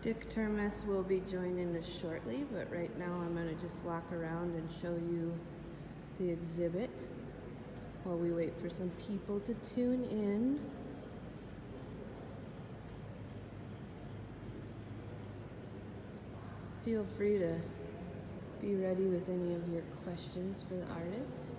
Dick Termes will be joining us shortly, but right now I'm going to just walk around and show you the exhibit while we wait for some people to tune in. Feel free to be ready with any of your questions for the artist.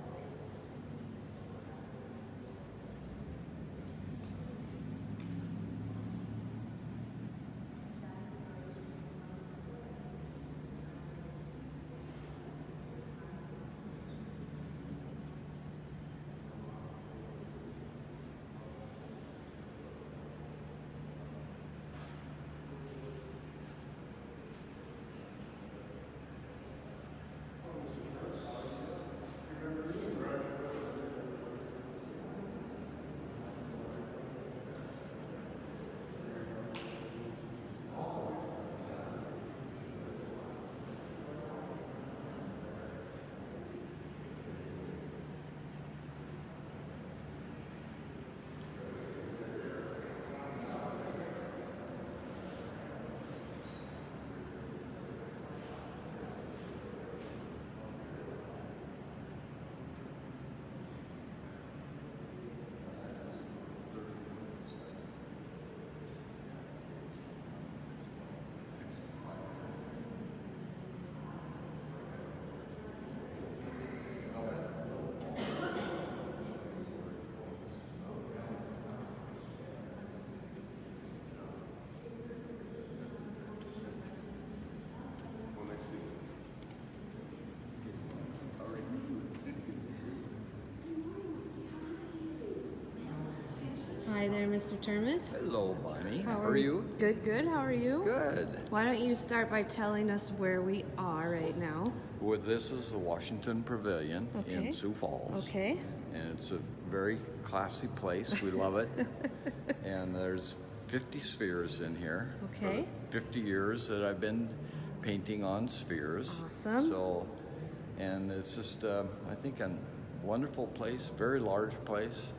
Hi there, Mr. Termes. Hello, Bonnie. How are you? Good, good. How are you? Good. Why don't you start by telling us where we are right now? Well, this is the Washington Pavilion in Sioux Falls. Okay. And it's a very classy place. We love it. And there's 50 spheres in here. Okay. For 50 years that I've been painting on spheres. Awesome. So, and it's just, I think, a wonderful place, very large place.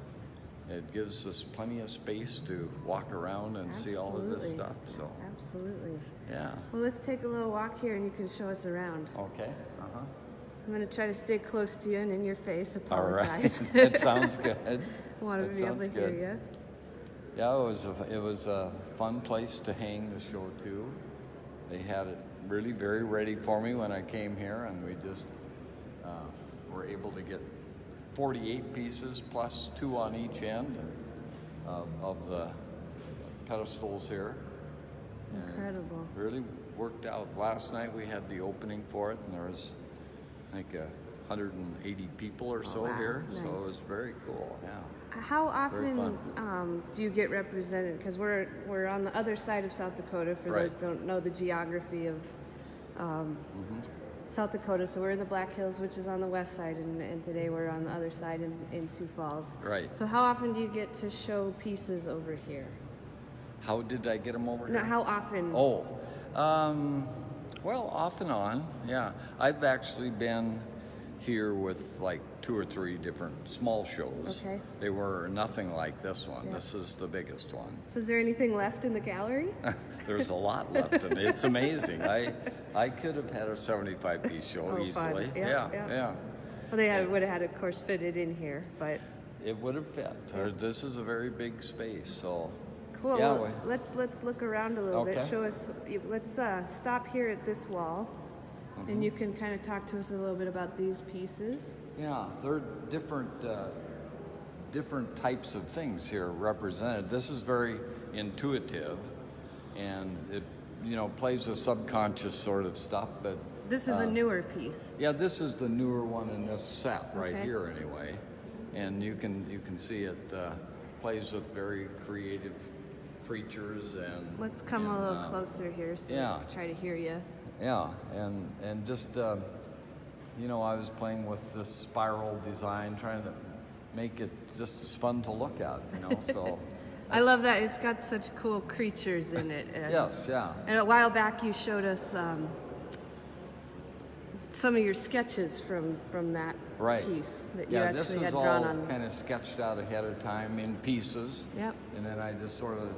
It gives us plenty of space to walk around and see all of this stuff. So absolutely. Yeah. Well, let's take a little walk here and you can show us around. Okay. I'm going to try to stay close to you and in your face. All right. Apologize. That sounds good. I want to be able to hear you. Yeah, it was a fun place to hang the show too. They had it really very ready for me when I came here, and we just were able to get 48 pieces plus 2 on each end of the pedestals here. Incredible. And really worked out. Last night we had the opening for it, and there was like 180 people or so here. Nice. So it was very cool. Yeah. How often do you get represented? Because we're on the other side of South Dakota. For those who don't know the geography of South Dakota, so we're in the Black Hills, which is on the west side, and today we're on the other side in Sioux Falls. Right. So how often do you get to show pieces over here? How did I get them over here? No, how often? Oh, well, off and on, yeah. I've actually been here with like 2 or 3 different small shows. Okay. They were nothing like this one. Yeah. This is the biggest one. So is there anything left in the gallery? There's a lot left in it. It's amazing. I could have had a 75-piece show easily. Fun. Yeah. Well, they would have had, of course, fitted in here, but it would have fit. This is a very big space, so. cool. Yeah, well, let's look around a little bit. Okay. Show us. Let's stop here at this wall, and you can kind of talk to us a little bit about these pieces. Yeah, they're different types of things here represented. This is very intuitive, and it plays with subconscious sort of stuff. But this is a newer piece. Yeah, this is the newer one in this set right Okay. here anyway, and you can see it plays with very creative creatures and. Let's come a little closer here so we can try to hear you. Yeah, and just I was playing with this spiral design, trying to make it just as fun to look at, so. I love that. It's got such cool creatures in it. Yes, yeah. And a while back you showed us some of your sketches from that piece that you actually had drawn on. This is all kind of sketched out ahead of time in pieces. Yep. And then I just sort of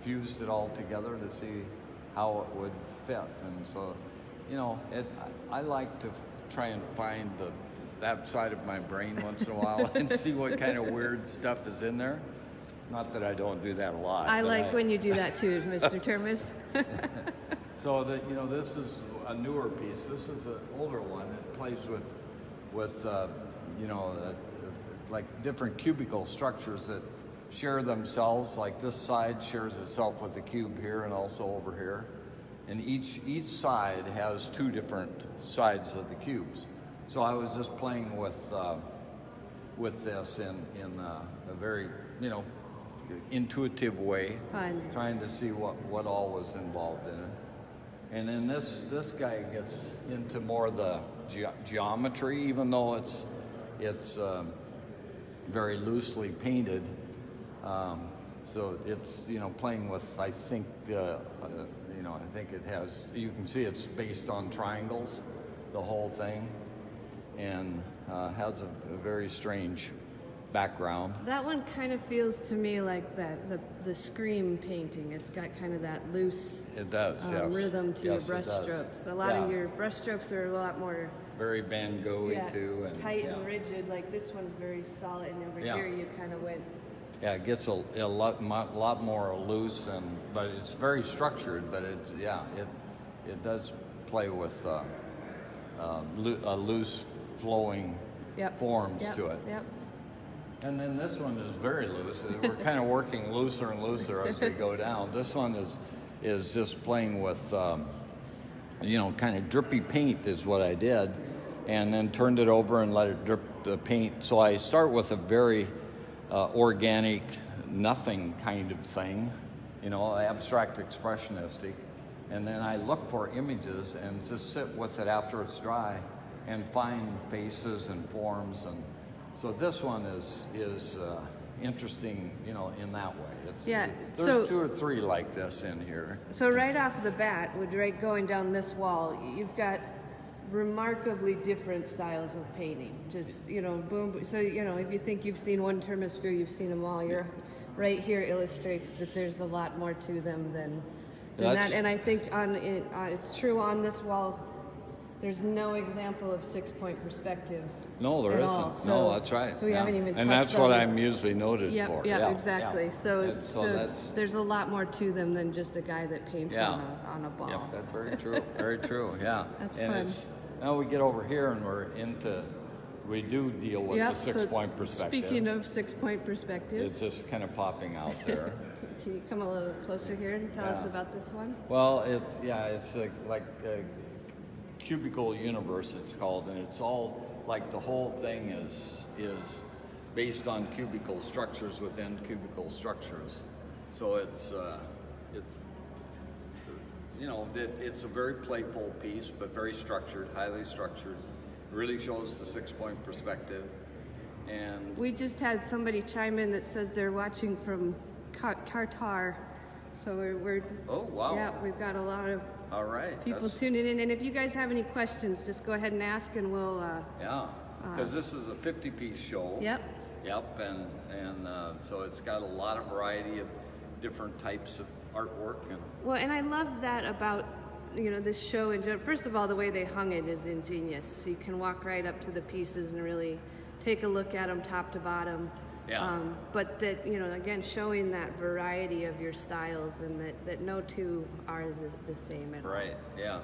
fused it all together to see how it would fit. And so, you know, I like to try and find that side of my brain once in a while and see what kind of weird stuff is in there. Not that I don't do that a lot. I like when you do that too, Mr. Termes. So that, you know, this is a newer piece. This is an older one. It plays with you know, like different cubical structures that share themselves. Like this side shares itself with the cube here and also over here. And each side has two different sides of the cubes. So I was just playing with this in a very, you know, intuitive way, Fun. trying to see what all was involved in it. And then this guy gets into more of the geometry, even though it's very loosely painted. So it's, you know, playing with, I think, you know, I think it has, you can see it's based on triangles, the whole thing, and has a very strange background. That one kind of feels to me like the Scream painting. It's got kind of that loose It does, yes. rhythm to Yes, your it does. brushstrokes. A lot of Yeah. your brushstrokes are a lot more Very Van Gogh-y too. And, tight yeah. and rigid. Like this one's very solid, and over Yeah. here you kind of went. Yeah, it gets a lot more loose, but it's very structured. But it's it does play with a loose flowing Yep. forms Yep. to it. Yep. And then this one is very loose. We're kind of working looser and looser as we go down. This one is just playing with you know, kind of drippy paint is what I did, and then turned it over and let it drip the paint. So I start with a very organic, nothing kind of thing, you know, abstract expressionistic, and then I look for images and just sit with it after it's dry and find faces and forms. And so this one is interesting, you know, in that way. There's so- 2 or 3 like this in here. So right off the bat, with right going down this wall, you've got remarkably different styles of painting. Just, you know, boom. So, you know, if you think you've seen one Termespehere, you've seen them all. You're right here illustrates that there's a lot more to them than that. And I think it's true on this wall. There's no example of 6-point perspective. No, there at isn't. all. No, that's right. So we haven't even and touched that's what on- I'm usually noted Yep, for. yeah, Yeah, exactly. yeah. So, And that's there's a lot more to them than just a guy that paints Yeah. on a ball. Yep, that's very true. Very true. Yeah. That's and fun. it's now we get over here and we do deal with Yep, the 6-point perspective. Speaking of 6-point perspective, It's just kind of popping out there. can you come a little closer here and tell us Yeah. about this one? Well, it's like a cubical universe, it's called, and it's all like the whole thing is based on cubical structures within cubical structures. So it's you know, it's a very playful piece, but very structured, highly structured. It really shows the 6-point perspective. And We just had somebody chime in that says they're watching from Qatar, so we're oh wow, yeah, we've got a lot of all right, people that's- tuning in. And if you guys have any questions, just go ahead and ask, and we'll. Yeah, because this is a 50-piece show. Yep. Yep, and so it's got a lot of variety of different types of artwork. And Well, and I love that about, you know, this show in general. First of all, the way they hung it is ingenious. So you can walk right up to the pieces and really take a look at them top to bottom. Yeah. But that, you know, again, showing that variety of your styles, and that no two are the same at all. right, yeah.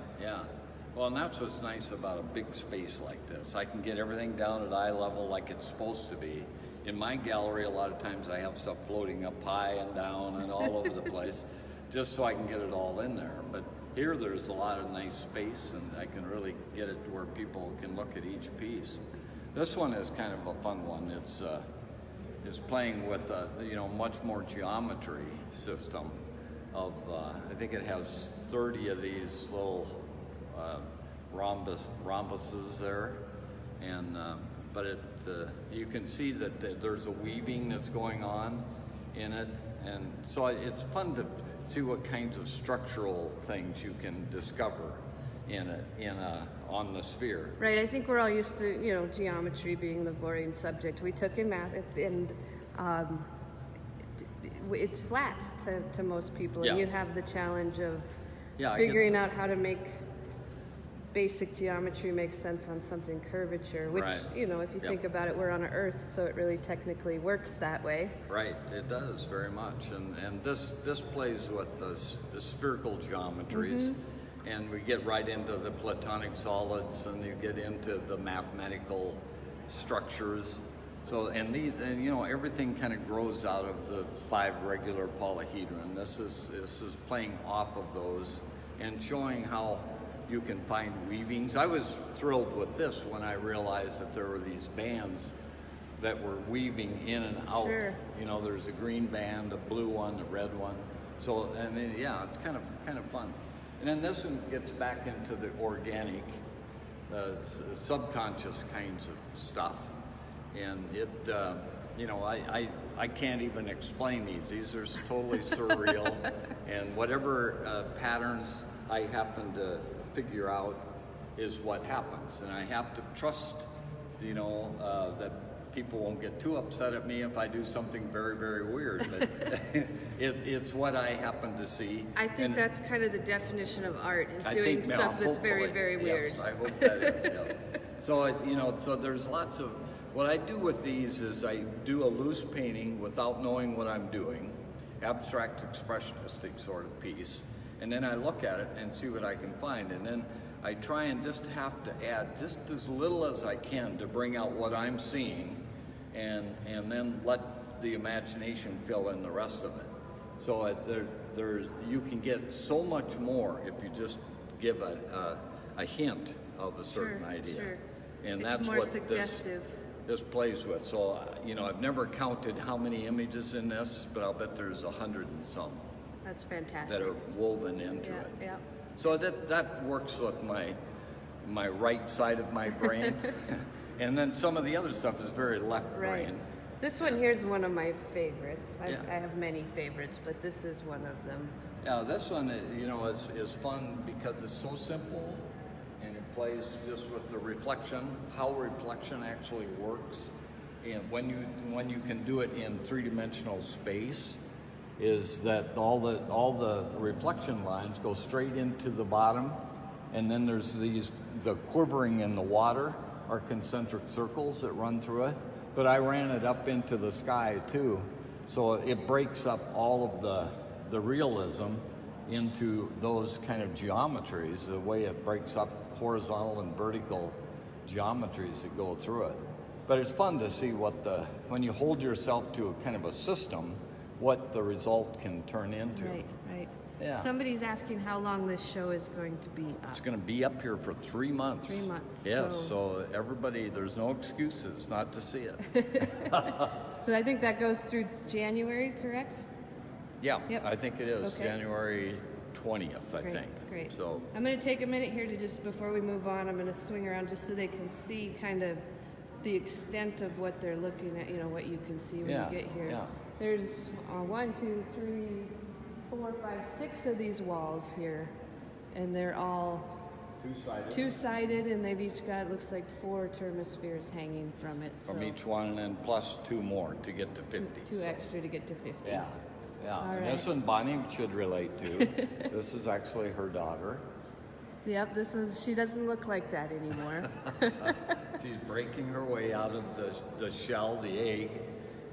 Well, and that's what's nice about a big space like this. I can get everything down at eye level like it's supposed to be. In my gallery, a lot of times I have stuff floating up high and down and all over the place, just so I can get it all in there. But here, there's a lot of nice space, and I can really get it to where people can look at each piece. This one is kind of a fun one. It's playing with a, you know, much more geometry system of I think it has 30 of these little rhombuses there, and but you can see that there's a weaving that's going on in it, and so it's fun to see what kinds of structural things you can discover on the sphere. Right, I think we're all used to, you know, geometry being the boring subject we took in math, and it's flat to most people, Yeah. and you have the challenge of Yeah, figuring out how to make basic geometry make sense on something curvature, which, Right. you know, if you think about it, we're on Earth, so it really technically works that way. Right, it does very much, and this plays with the spherical geometries, and we get right into the platonic solids, and you get into the mathematical structures. So, and you know, everything kind of grows out of the 5 regular polyhedron. This is playing off of those and showing how you can find weavings. I was thrilled with this when I realized that there were these bands that were weaving in and out. Sure. You know, there's a green band, a blue one, a red one. So, I mean, yeah, it's kind of fun. And then this one gets back into the organic, subconscious kinds of stuff. And it, you know, I can't even explain these. These are totally surreal. And whatever patterns I happen to figure out is what happens. And I have to trust, you know, that people won't get too upset at me if I do something very, very weird. But it's what I happen to see. I think that's kind of the definition of art, is doing yeah, stuff that's very, hopefully, very weird. Yes, I hope that is, yes. So, you know, so there's lots of, what I do with these is I do a loose painting without knowing what I'm doing, abstract expressionistic sort of piece, and then I look at it and see what I can find, and then I try and just have to add just as little as I can to bring out what I'm seeing, and then let the imagination fill in the rest of it. So there's you can get so much more if you just give a hint of a certain idea. Sure. And It's that's more what suggestive. this plays with. So, you know, I've never counted how many images in this, but I'll bet there's 100 and some That's fantastic. that are woven into Yeah, it. yeah. So that works with my right side of my brain. And then some of the other stuff is very left Right. brain. This one here's one of my favorites. Yeah. I have many favorites, but this is one of them. Yeah, this one, you know, is fun because it's so simple, and it plays just with the reflection, how reflection actually works, and when you can do it in 3-dimensional space, is that all the reflection lines go straight into the bottom, and then there's the quivering in the water are concentric circles that run through it. But I ran it up into the sky too, so it breaks up all of the realism into those kind of geometries, the way it breaks up horizontal and vertical geometries that go through it. But it's fun to see when you hold yourself to a kind of a system, what the result can turn into. Right. Yeah. Somebody's asking how long this show is going to be up. It's going to be up here for 3 months. 3 months. Yes, so everybody, there's no excuses not to see it. So I think that goes through January, correct? Yeah, Yep. I think it is Okay. January 20th, I think. Great. So, I'm going to take a minute here to just, before we move on, I'm going to swing around just so they can see kind of the extent of what they're looking at, you know, what you can see when Yeah, you get here. yeah. There's 1, 2, 3, 4, 5, 6 of these walls here, and they're all two-sided. two-sided, and they've each got, looks like 4 Termespeheres hanging from it. From so each one, and then plus 2 more to get to 50. two so, extra to get to 50. Yeah, yeah. All And right. this one Bonnie should relate to. This is actually her daughter. Yep, she doesn't look like that anymore. She's breaking her way out of the shell, the egg,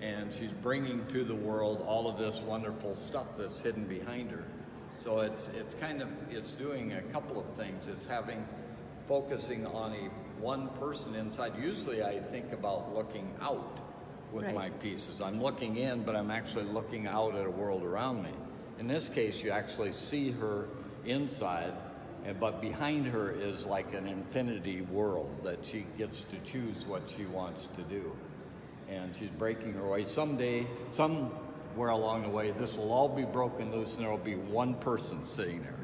and she's bringing to the world all of this wonderful stuff that's hidden behind her. So it's doing a couple of things. It's focusing on one person inside. Usually I think about looking out with Right. my pieces. I'm looking in, but I'm actually looking out at a world around me. In this case, you actually see her inside, but behind her is like an infinity world that she gets to choose what she wants to do. And she's breaking her way. Someday, somewhere along the way, this will all be broken loose and there will be one person sitting there.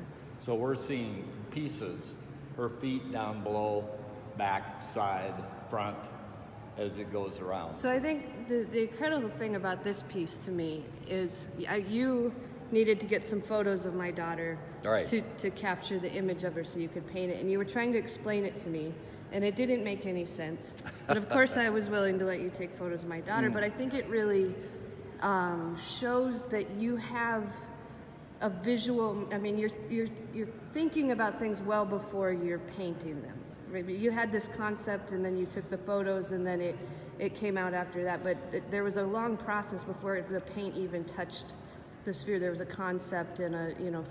So we're seeing pieces, her feet down below, back, side, front, as it goes around. So I think the incredible thing about this piece to me is you needed to get some photos of my daughter Right. to capture the image of her so you could paint it. And you were trying to explain it to me, and it didn't make any sense. But of course I was willing to let you take photos of my daughter, but I think it really shows that you have a visual. I mean, you're thinking about things well before you're painting them. Maybe you had this concept, and then you took the photos, and then it came out after that. But there was a long process before the paint even touched the sphere. There was a concept and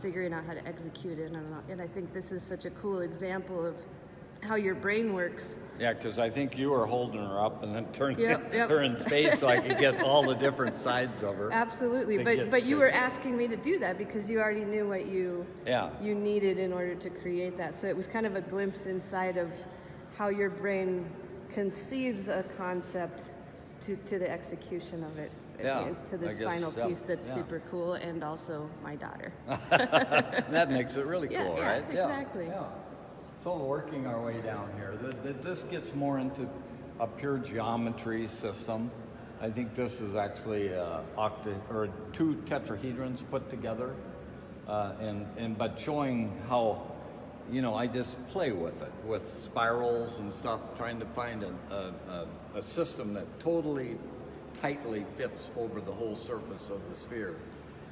figuring out how to execute it, and I think this is such a cool example of how your brain works. Yeah, because I think you were holding her up and then turning Yep. her in space so I could get all the different sides of her. Absolutely, but you were asking me to do that because you already knew what you needed in order to create that. So it was kind of a glimpse inside of how your brain conceives a concept to the execution of it. To this final piece that's super cool, and also my daughter. That makes it really cool, right? Exactly. Yeah. So working our way down here, this gets more into a pure geometry system. I think this is actually two tetrahedrons put together, but showing how, I just play with it, with spirals and stuff, trying to find a system that totally tightly fits over the whole surface of the sphere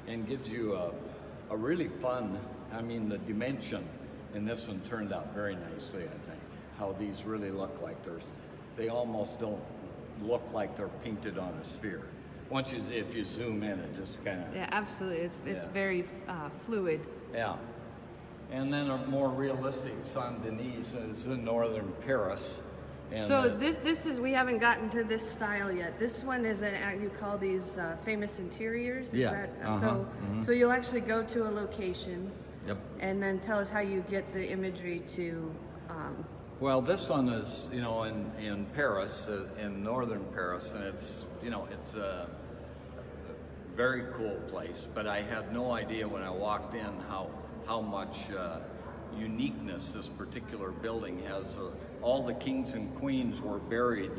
and gives you a really fun, the dimension in this one turned out very nicely, I think. How these really look like they almost don't look like they're painted on a sphere. If you zoom in, it just kind of... Yeah, absolutely. It's very fluid. Yeah. And then a more realistic Saint Denis is in northern Paris. And so this is, we haven't gotten to this style yet. This one is you call these famous interiors. Is that, so you'll actually go to a location. Yep. And then tell us how you get the imagery to. Well, this one is in Paris, in northern Paris, and it's a very cool place. But I had no idea when I walked in how much uniqueness this particular building has. All the kings and queens were buried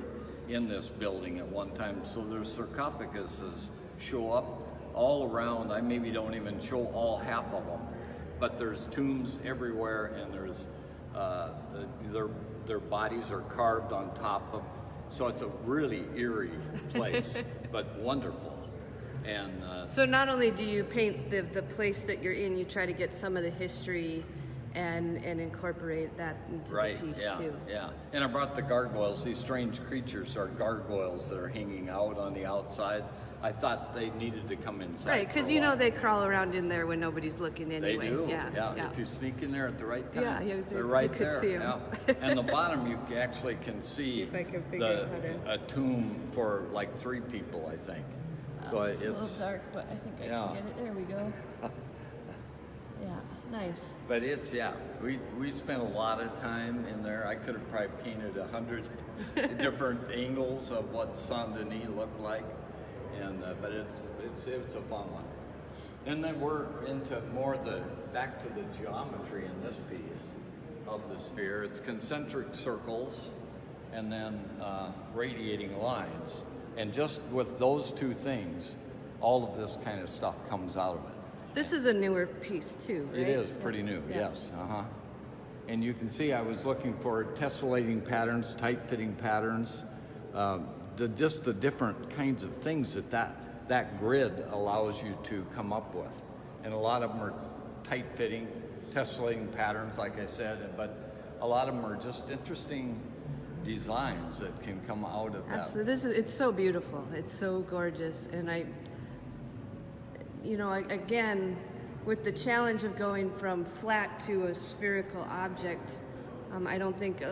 in this building at one time, so their sarcophaguses show up all around. I maybe don't even show all half of them, but there's tombs everywhere, and there's their bodies are carved on top of. So it's a really eerie place, but wonderful. And so not only do you paint the place that you're in, you try to get some of the history and incorporate that into the piece too. Yeah. And I brought the gargoyles. These strange creatures are gargoyles that are hanging out on the outside. I thought they needed to come inside. Right, because they crawl around in there when nobody's looking anyway. They do. Yeah. If you sneak in there at the right time, they're right right there. See them. Yeah. And the bottom, you actually can see a tomb for like 3 people, I think. So it's a little dark, but I think I can get it. There we go. Yeah, nice. But we spent a lot of time in there. I could have probably painted 100 different angles of what Saint Denis looked like. But it's a fun one. And then we're into more back to the geometry in this piece of the sphere. It's concentric circles and then radiating lines. And just with those 2 things, all of this kind of stuff comes out of it. This is a newer piece too, right? It is pretty new, yes. And you can see I was looking for tessellating patterns, tight-fitting patterns, just the different kinds of things that grid allows you to come up with. And a lot of them are tight-fitting, tessellating patterns, like I said, but a lot of them are just interesting designs that can come out of that. Absolutely. It's so beautiful. It's so gorgeous. And again, with the challenge of going from flat to a spherical object, I don't think,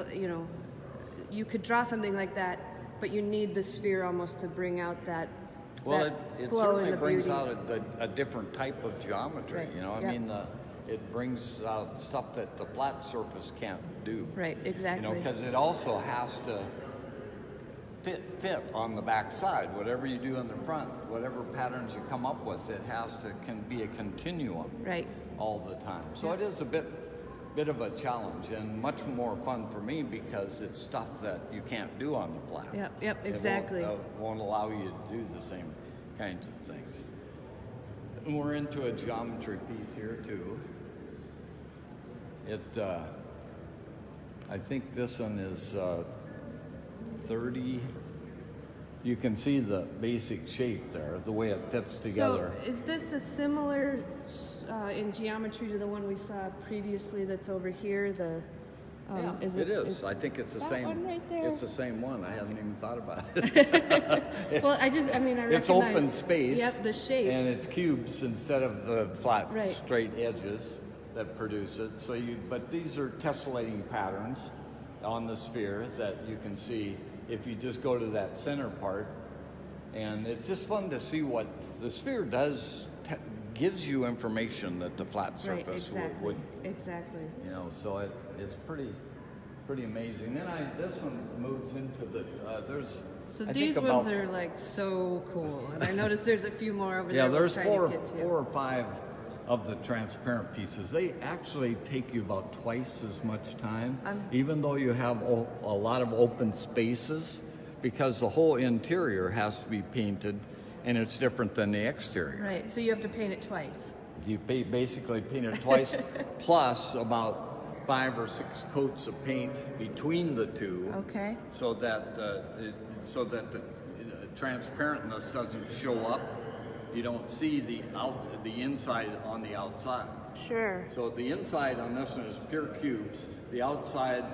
you could draw something like that, but you need the sphere almost to bring out that Well, it certainly brings beauty. out a different type of geometry, Right. It brings out stuff that the flat surface can't do. Right, exactly. Because it also has to fit on the back side. Whatever you do in the front, whatever patterns you come up with, can be a continuum all the time. So it is a bit of a challenge and much more fun for me because it's stuff that you can't do on the flat. Yep, exactly. It won't allow you to do the same kinds of things. And we're into a geometry piece here too. I think this one is 30 you can see the basic shape there, the way it fits together. So is this a similar in geometry to the one we saw previously that's over here? The Yeah, it is. I think it's the that same. one right there? It's the same one. I hadn't even thought about it. Well, I recognize. It's open space. Yep, the shapes. And it's cubes instead of the flat, Right. straight edges that produce it. So but these are tessellating patterns on the sphere that you can see if you just go to that center part. And it's just fun to see what the sphere does. Gives you information that the flat surface would. Exactly. You know, so it's pretty amazing. Then this one moves into the there's. So I these think ones about, are like so cool, and I noticed there's a few more over yeah, there. there's we'll four or five of the transparent pieces. They actually take you about twice as much time, even though you have a lot of open spaces, because the whole interior has to be painted, and it's different than the exterior. Right. So you have to paint it twice. You basically paint it twice, plus about 5 or 6 coats of paint between the two. Okay. So that the transparentness doesn't show up. You don't see the inside on the outside. Sure. So the inside on this one is pure cubes. The outside,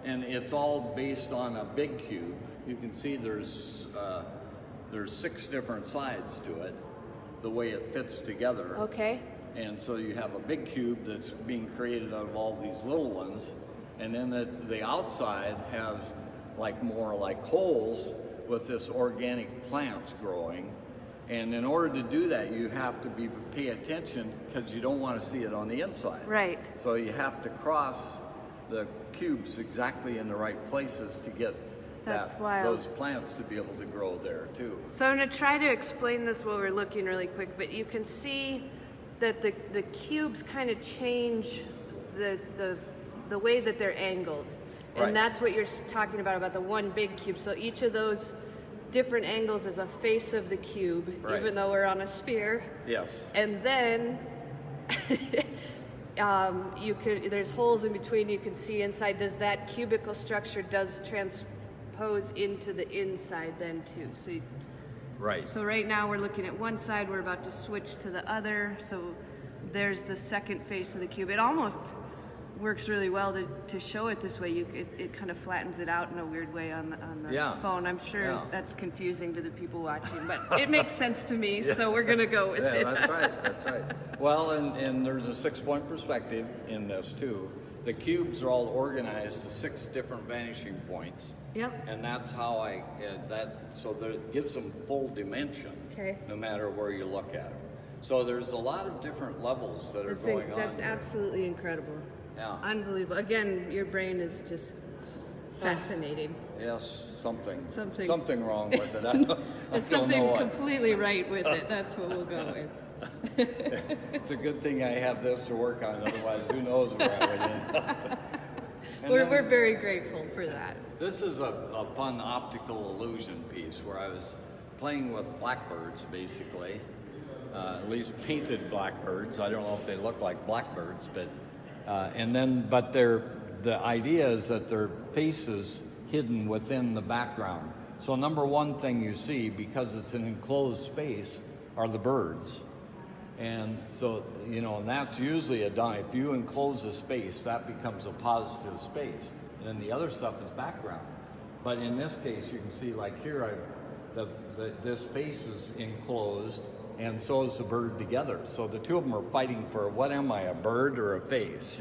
and it's all based on a big cube. You can see there's 6 different sides to it, the way it fits together. Okay. And so you have a big cube that's being created out of all these little ones, and then the outside has more like holes with this organic plants growing. And in order to do that, you have to pay attention, because you don't want to see it on the inside. Right. So you have to cross the cubes exactly in the right places to get That's wild. those plants to be able to grow there too. So I'm going to try to explain this while we're looking really quick, but you can see that the cubes kind of change the way that they're angled. And Right. that's what you're talking about the one big cube. So each of those different angles is a face of the cube, Right. even though we're on a sphere. Yes. And then there's holes in between you can see inside. Does that cubical structure transpose into the inside then too? Right. So right now we're looking at one side, we're about to switch to the other. So there's the second face of the cube. It almost works really well to show it this way. It kind of flattens it out in a weird way on the Yeah. phone. I'm sure Yeah. that's confusing to the people watching, but it makes sense to me, so we're gonna go with it. That's right. That's right. Well, and there's a 6-point perspective in this too. The cubes are all organized to 6 different vanishing points. Yep. And that's how so that it gives them full dimension. Okay. No matter where you look at them. So there's a lot of different levels that are going on. That's here. absolutely incredible. Yeah. Unbelievable. Again, your brain is just fascinating. Yes, something wrong with it. I There's don't know something what. completely right with it. That's what we'll go with. It's a good thing I have this to work on, otherwise who knows where I would end up. And We're then very grateful for that. this is a fun optical illusion piece where I was playing with blackbirds, basically. At least painted blackbirds. I don't know if they look like blackbirds, but the idea is that their faces hidden within the background. So number one thing you see, because it's an enclosed space, are the birds. And so, and that's usually if you enclose a space, that becomes a positive space. And then the other stuff is background. But in this case, you can see like here, this face is enclosed, and so is the bird together. So the two of them are fighting for, what am I, a bird or a face,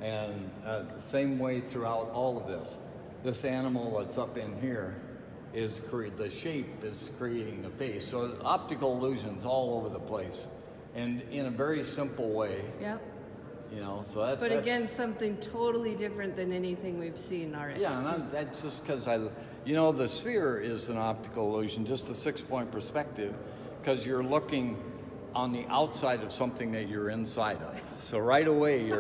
And the same way throughout all of this. This animal that's up in here the shape is creating the face. So optical illusions all over the place, and in a very simple way. Yep. So that. But again, something totally different than anything we've seen already. Yeah, and that's just because the sphere is an optical illusion, just a 6-point perspective, because you're looking on the outside of something that you're inside of. So right away,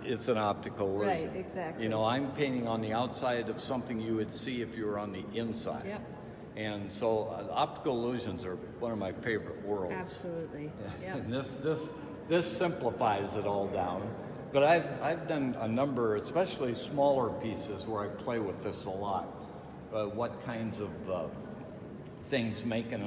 it's an optical illusion. Right, exactly. I'm painting on the outside of something you would see if you were on the inside. Yep. And so optical illusions are one of my favorite worlds. Absolutely. Yeah. Yep. And this simplifies it all down. But I've done a number, especially smaller pieces, where I play with this a lot. What kinds of things make an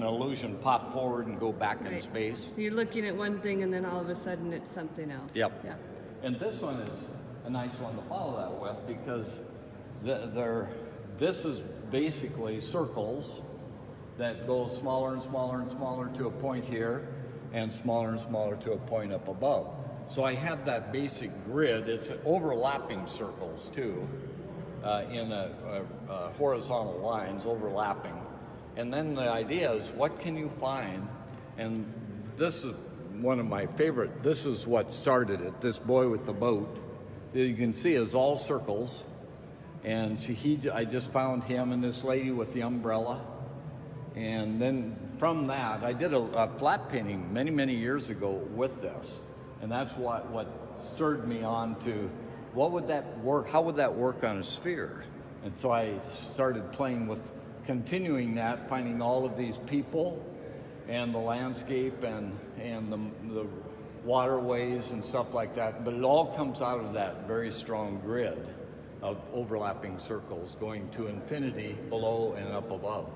illusion pop forward and go back in Right. space. You're looking at one thing and then all of a sudden it's something else. Yep. Yeah. And this one is a nice one to follow that with because this is basically circles that go smaller and smaller and smaller to a point here and smaller to a point up above. So I have that basic grid. It's overlapping circles too, in horizontal lines overlapping. And then the idea is, what can you find? And this is one of my favorite. This is what started it. This boy with the boat, you can see, is all circles. And I just found him and this lady with the umbrella. And then from that, I did a flat painting many, many years ago with this. And that's what stirred me on to, what would that work? How would that work on a sphere? And so I started playing with continuing that, finding all of these people and the landscape and the waterways and stuff like that. But it all comes out of that very strong grid of overlapping circles going to infinity below and up above.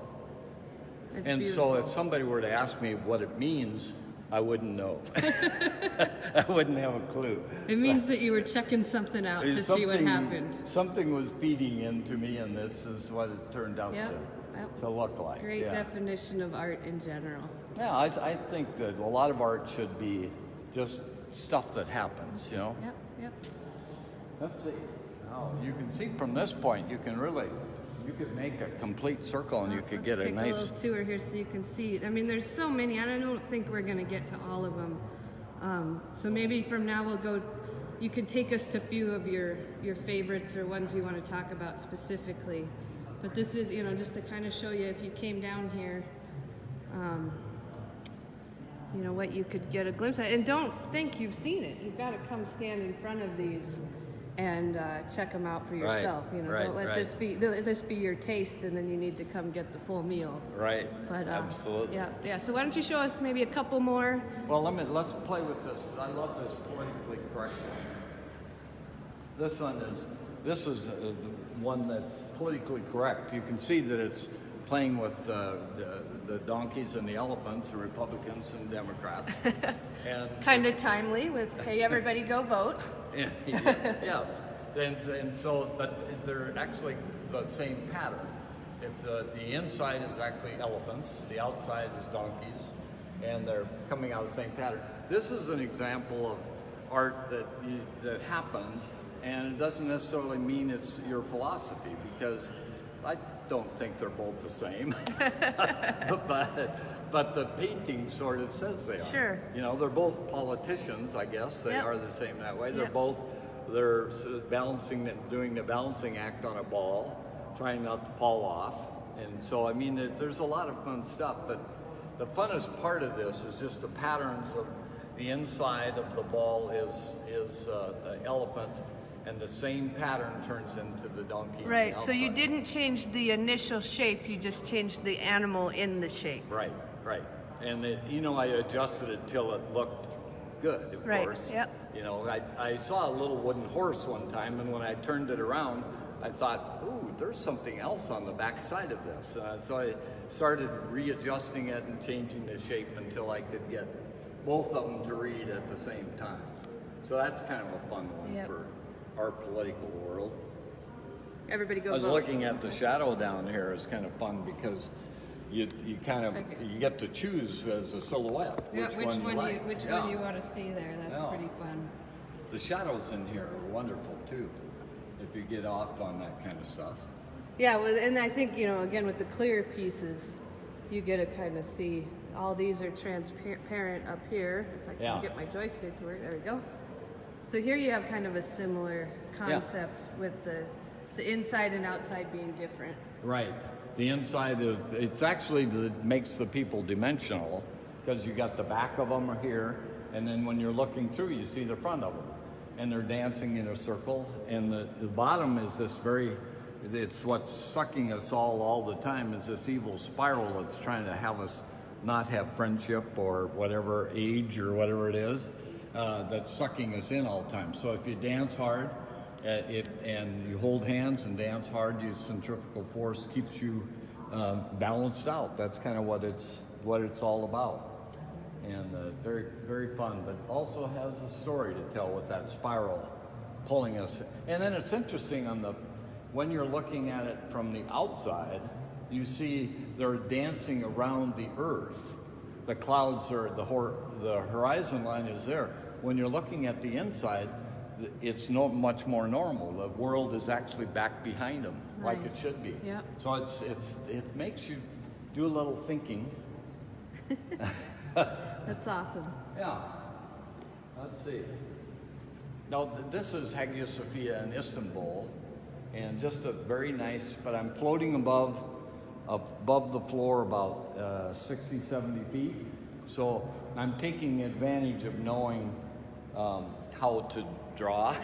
It's And beautiful. so if somebody were to ask me what it means, I wouldn't know. I wouldn't have a clue. It means that you were checking something out to see what happened. Something was feeding into me, and this is what it turned out Yep. to look like. Great yeah. definition of art in general. Yeah, I think that a lot of art should be just stuff that happens, you know? Yep. Let's see. Now, you can see from this point, you could make a complete circle and you could get a Take nice... a little tour here so you can see. I mean, there's so many. I don't think we're going to get to all of them. So maybe from now we'll go. You can take us to a few of your favorites or ones you want to talk about specifically. But this is, just to kind of show you if you came down here, what you could get a glimpse at. And don't think you've seen it. You've got to come stand in front of these and check them out for yourself. Don't let this be your taste, and then you need to come get the full meal. Right. But absolutely. Yeah. So why don't you show us maybe a couple more? Well, let's play with this. I love this politically correct one. This is the one that's politically correct. You can see that it's playing with the donkeys and the elephants, the Republicans and Democrats. And Kind of timely with, hey, everybody go vote. yes, and so, but they're actually the same pattern. If the inside is actually elephants, the outside is donkeys, and they're coming out of the same pattern. This is an example of art that happens, and it doesn't necessarily mean it's your philosophy, because I don't think they're both the same. But the painting sort of says they are. Sure. They're both politicians, I guess. They Yep. are the same that way. They're Yep. they're doing the balancing act on a ball, trying not to fall off. And so, I mean, there's a lot of fun stuff, but the funnest part of this is just the patterns of the inside of the ball is the elephant, and the same pattern turns into the donkey. Right. On the So you outside. didn't change the initial shape. You just changed the animal in the shape. Right. And I adjusted it till it looked good, of Right, course. yep. I saw a little wooden horse one time, and when I turned it around, I thought, ooh, there's something else on the back side of this. So I started readjusting it and changing the shape until I could get both of them to read at the same time. So that's kind of a fun one Yep. for our political world. Everybody go I was vote. looking at the shadow down here. It's kind of fun because you get to choose as a silhouette which one you like. Which Yeah. one you want to see there. That's Yeah. pretty fun. The shadows in here are wonderful too, if you get off on that kind of stuff. Yeah, well, and I think, again, with the clear pieces, you get to kind of see all these are transparent up here. If I can Yeah. get my joystick to work, there we go. So here you have kind of a similar concept with the inside and outside being different. Right. The inside, it's actually that makes the people dimensional, because you got the back of them here, and then when you're looking through, you see the front of them. And they're dancing in a circle, and the bottom is this it's what's sucking us all the time, is this evil spiral that's trying to have us not have friendship or whatever age or whatever it is, that's sucking us in all the time. So if you dance hard, and you hold hands and dance hard, your centrifugal force keeps you balanced out. That's kind of what it's all about, and very very fun. But also has a story to tell with that spiral pulling us. And then it's interesting when you're looking at it from the outside, you see they're dancing around the Earth. The clouds are the horizon line is there. When you're looking at the inside, it's much more normal. The world is actually back behind them, Nice. like it should be. Yep. So it makes you do a little thinking. That's awesome. Yeah. Let's see. Now this is Hagia Sophia in Istanbul, and just a very nice. But I'm floating above the floor about 60, 70 feet. So I'm taking advantage of knowing how to draw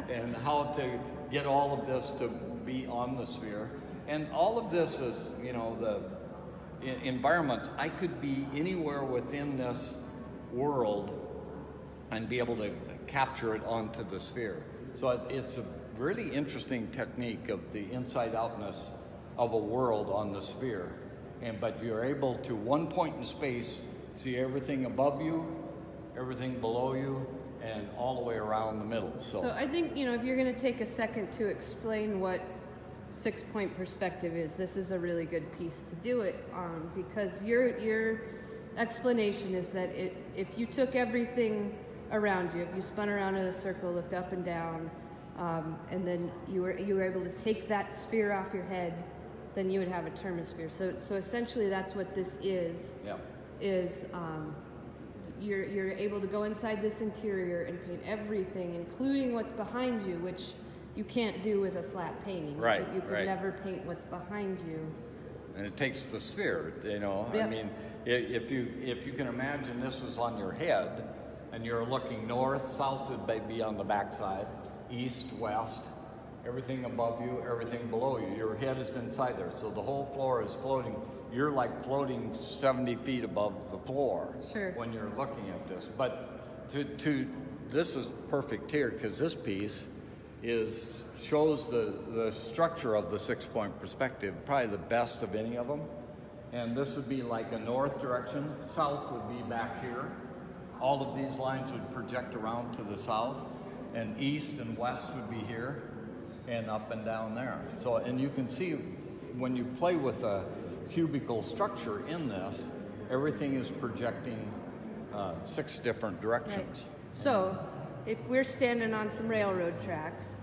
and how to get all of this to be on the sphere. And all of this is, the environments. I could be anywhere within this world and be able to capture it onto the sphere. So it's a really interesting technique of the inside-outness of a world on the sphere. But you're able to, one point in space, see everything above you, everything below you, and all the way around the middle. So I think, if you're going to take a second to explain what 6-point perspective is, this is a really good piece to do it on, because your explanation is that if you took everything around you, if you spun around in a circle, looked up and down, and then you were able to take that sphere off your head, then you would have a termespehere. So essentially that's what this is. Yep. Is you're able to go inside this interior and paint everything, including what's behind you, which you can't do with a flat painting. Right. You could never paint what's behind you. And it takes the sphere, I Yep. mean, if you can imagine this was on your head, and you're looking north, south would be on the backside, east, west, everything above you, everything below you. Your head is inside there, so the whole floor is floating. You're like floating 70 feet above the floor. Sure. When you're looking at this. But this is perfect here, because this piece shows the structure of the 6-point perspective, probably the best of any of them. And this would be like a north direction, south would be back here. All of these lines would project around to the south, and east and west would be here, and up and down there. So, and you can see when you play with a cubical structure in this, everything is projecting 6 different directions. Right. So if we're standing on some railroad tracks,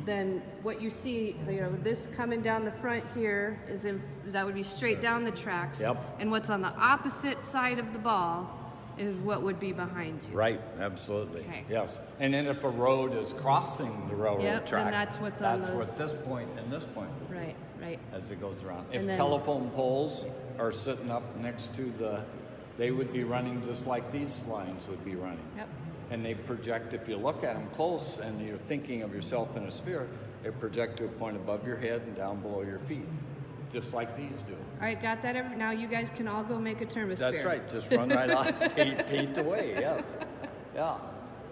then what you see, this coming down the front here that would be straight down the tracks. Yep. And what's on the opposite side of the ball is what would be behind you. Right, absolutely. Okay. Yes. And then if a road is crossing the railroad Yep, track, then that's what's on that's those. what this point and this point would be Right. as it goes around. And If then- telephone poles are sitting up next to they would be running just like these lines would be running. Yep. And they project, if you look at them close and you're thinking of yourself in a sphere, they project to a point above your head and down below your feet, just like these do. All right, got that? Now you guys can all go make a termespehere. That's right, just run right off, paint away, yes. Yeah,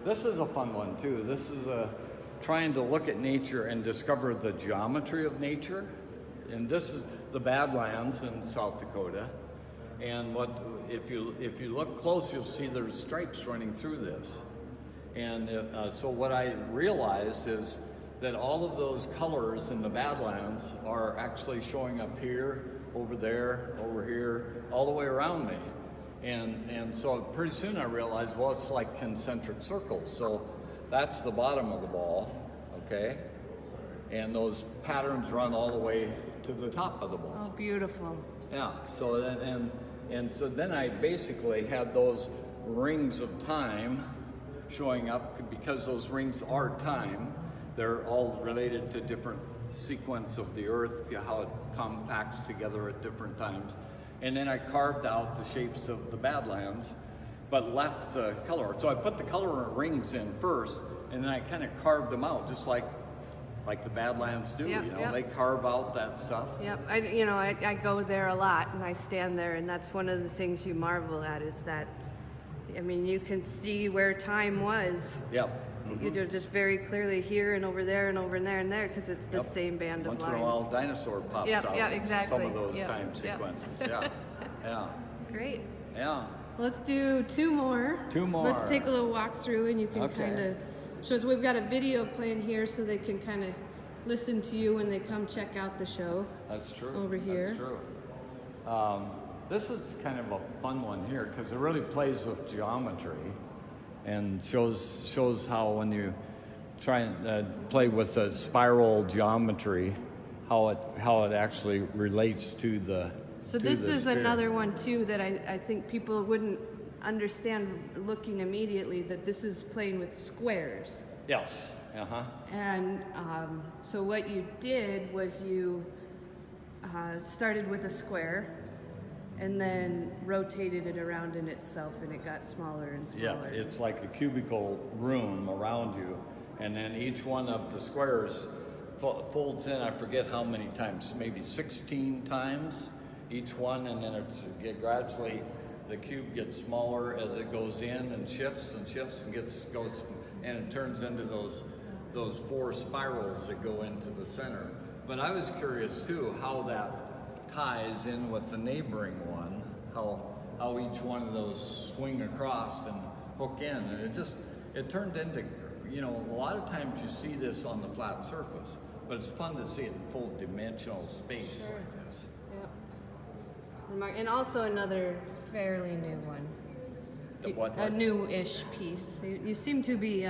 this is a fun one too. This is trying to look at nature and discover the geometry of nature. And this is the Badlands in South Dakota. And if you look close, you'll see there's stripes running through this. And so what I realized is that all of those colors in the Badlands are actually showing up here, over there, over here, all the way around me. And so pretty soon I realized, well, it's like concentric circles. So that's the bottom of the ball, okay? And those patterns run all the way to the top of the ball. Oh, beautiful. Yeah, so so then I basically had those rings of time showing up, because those rings are time. They're all related to different sequence of the Earth, how it compacts together at different times. And then I carved out the shapes of the Badlands, but left the color. So I put the color rings in first, and then I kind of carved them out, just like the Badlands do. Yep. They carve out that stuff. Yep. I go there a lot, and I stand there, and that's one of the things you marvel at, is that, you can see where time was. Yep. You know, just very clearly here and over there and over there and there because it's the Yep. same band of Once lines. in a while, dinosaur pops Yep, out. yeah, in exactly. Some of those Yep, time yep. sequences. Yeah, yeah, Great. yeah. Let's do two more. Two more. Let's take a little walk through and you can Okay. kind of show us. We've got a video playing here so they can kind of listen to you when they come check out the show. That's true. Over here. That's true. This is kind of a fun one here because it really plays with geometry and shows how when you try and play with the spiral geometry, how it actually relates to the. So to this the is sphere. another one too that I think people wouldn't understand looking immediately that this is playing with squares. Yes. Uh huh. And so what you did was you started with a square and then rotated it around in itself and it got smaller and Yeah, smaller. it's like a cubical room around you, and then each one of the squares folds in. I forget how many times, maybe 16 times each one, and then gradually the cube gets smaller as it goes in and shifts and shifts and goes, and it turns into those four spirals that go into the center. But I was curious too how that ties in with the neighboring one, how each one of those swing across and hook in, and it turned into, you know, a lot of times you see this on the flat surface, but it's fun to see it in full dimensional space Sure. like this. Yep. And also another fairly new one. The what? A new-ish piece. You seem to be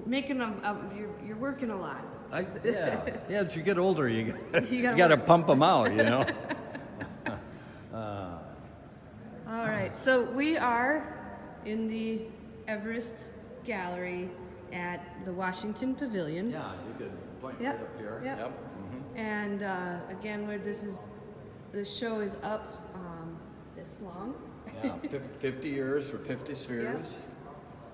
making you're working a lot. Yeah. As you get older, you You gotta gotta work. pump them out, you know. All right, so we are in the Everest Gallery at the Washington Pavilion. Yeah, you could point Yep, right up here. yep. Mhm. And again, the show is up this long. Yeah, 50 years for 50 spheres.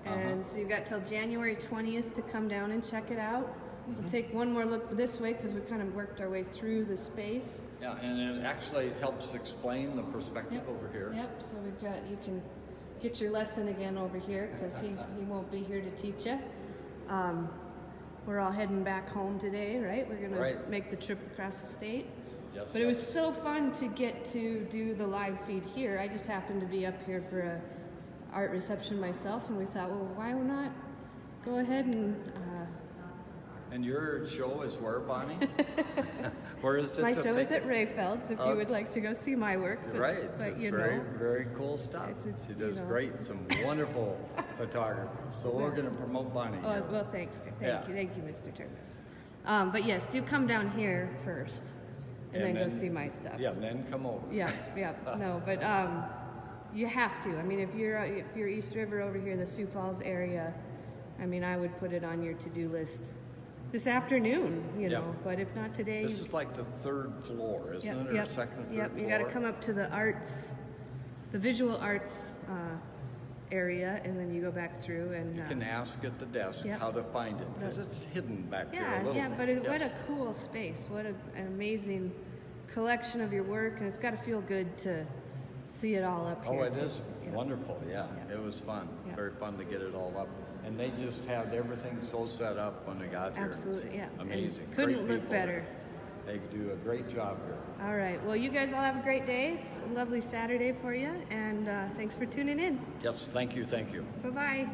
And so you've got till January 20th to come down and check it out. We'll take one more look this way because we kind of worked our way through the space. Yeah, and it actually helps explain the perspective over here. Yep, so you can get your lesson again over here because he won't be here to teach you. We're all heading back home today, right? We're gonna Right. make the trip across the state. Yes. But it was so fun to get to do the live feed here. I just happened to be up here for a art reception myself, and we thought, well, why not go ahead and And your show is where, Bonnie? Where is it? my to show is pick at Rayfeld's if you would like to go see my work. But, Right. but It's you very, know, very cool stuff. It's She does you know. great, some wonderful photography. So we're going to promote Bonnie Oh, here. well, thanks. Yeah. Thank you, Mr. Termes. But yes, do come down here first, and then go see my stuff. Yeah, then come over. Yeah. No, but you have to. I mean, if you're East River over here, the Sioux Falls area, I mean, I would put it on your to-do list this afternoon, you Yeah. know. But if not today, This is like the third floor, isn't it? Or second, third Yep, floor? you got to come up to the arts, the visual arts area, and then you go back through and. You can ask at the desk Yep. how to find it, because it's hidden back here a little Yeah, bit. but what Yes. a cool space. What an amazing collection of your work, and it's got to feel good to see it all up here. Oh, it too. is Yeah. wonderful, yeah. Yeah. It was fun, Yeah. very fun to get it all up. And they just had everything so set up when they got here. It's Absolutely, yeah. And amazing. couldn't Great look people. better. They do a great job here. All right. Well, you guys all have a great day. It's a lovely Saturday for you, and thanks for tuning in. Yes, thank you, thank you. Bye-bye.